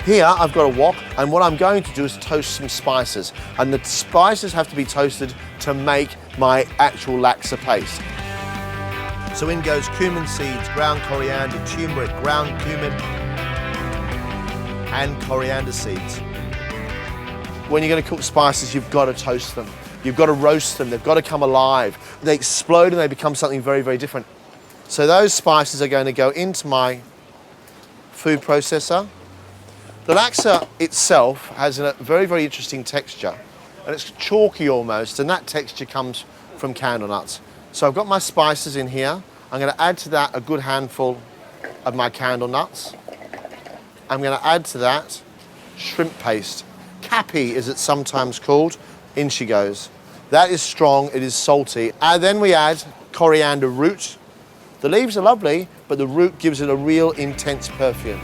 Here I've got a wok, and what I'm going to do is toast some spices. And the spices have to be toasted to make my actual laksa paste. So in goes cumin seeds, ground coriander, turmeric, ground cumin, and coriander seeds. When you're going to cook spices, you've got to toast them. You've got to roast them. They've got to come alive. They explode and they become something very, very different. So those spices are going to go into my food processor. The laksa itself has a very, very interesting texture, and it's chalky almost, and that texture comes from candle nuts. So I've got my spices in here. I'm going to add to that a good handful of my candle nuts. I'm going to add to that shrimp paste. Cappy, as it's sometimes called. In she goes. That is strong, it is salty. And then we add coriander root. The leaves are lovely, but the root gives it a real intense perfume.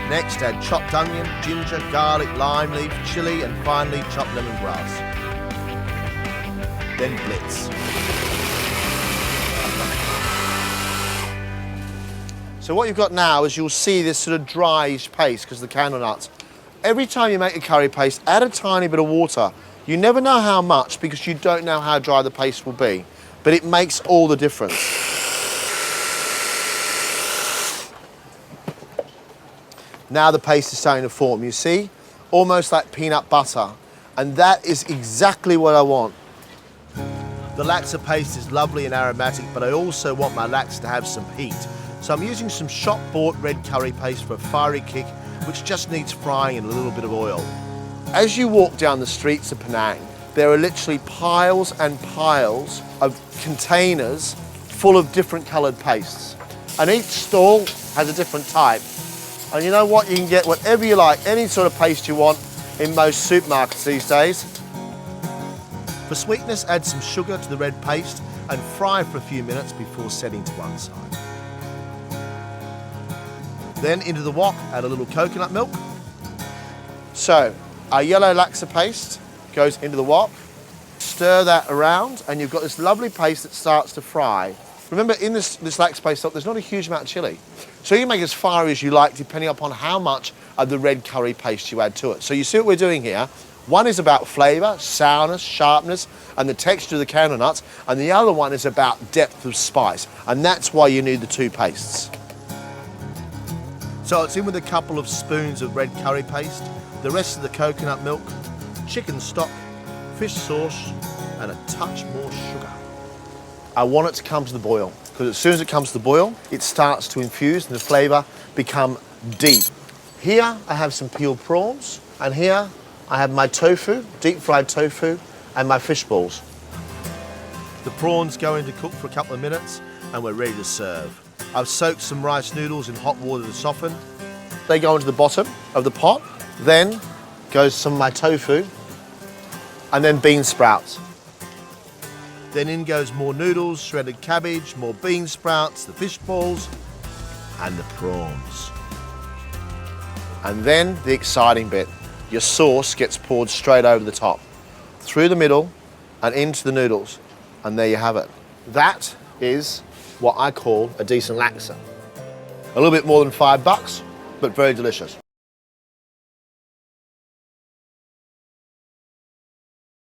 Next, add chopped onion, ginger, garlic, lime leaf, chili, and finally chopped lemongrass. Then blitz. So what you've got now is you'll see this sort of dryish paste because of the candle nuts. Every time you make a curry paste, add a tiny bit of water. You never know how much because you don't know how dry the paste will be, but it makes all the difference. Now the paste is starting to form, you see? Almost like peanut butter. And that is exactly what I want. The laksa paste is lovely and aromatic, but I also want my laksa to have some heat. So I'm using some shop-bought red curry paste for a fiery kick, which just needs frying in a little bit of oil. As you walk down the streets of Penang, there are literally piles and piles of containers full of different coloured pastes. And each stall has a different type. And you know what? You can get whatever you like, any sort of paste you want in most supermarkets these days. For sweetness, add some sugar to the red paste and fry for a few minutes before setting to one side. Then into the wok, add a little coconut milk. So, our yellow laksa paste goes into the wok. Stir that around, and you've got this lovely paste that starts to fry. Remember, in this laksa paste stock, there's not a huge amount of chilli. So you can make it as fiery as you like, depending upon how much of the red curry paste you add to it. So you see what we're doing here? One is about flavour, sourness, sharpness, and the texture of the candle nuts, and the other one is about depth of spice, and that's why you need the two pastes. So it's in with a couple of spoons of red curry paste, the rest of the coconut milk, chicken stock, fish sauce, and a touch more sugar. I want it to come to the boil, because as soon as it comes to the boil, it starts to infuse and the flavour become deep. Here I have some peeled prawns, and here I have my tofu, deep fried tofu, and my fish balls. The prawns go in to cook for a couple of minutes, and we're ready to serve. I've soaked some rice noodles in hot water to soften. They go into the bottom of the pot. Then goes some of my tofu, and then bean sprouts. Then in goes more noodles, shredded cabbage, more bean sprouts, the fish balls, and the prawns. And then the exciting bit. Your sauce gets poured straight over the top, through the middle, and into the noodles. And there you have it. That is what I call a decent laksa. A little bit more than $5, but very delicious.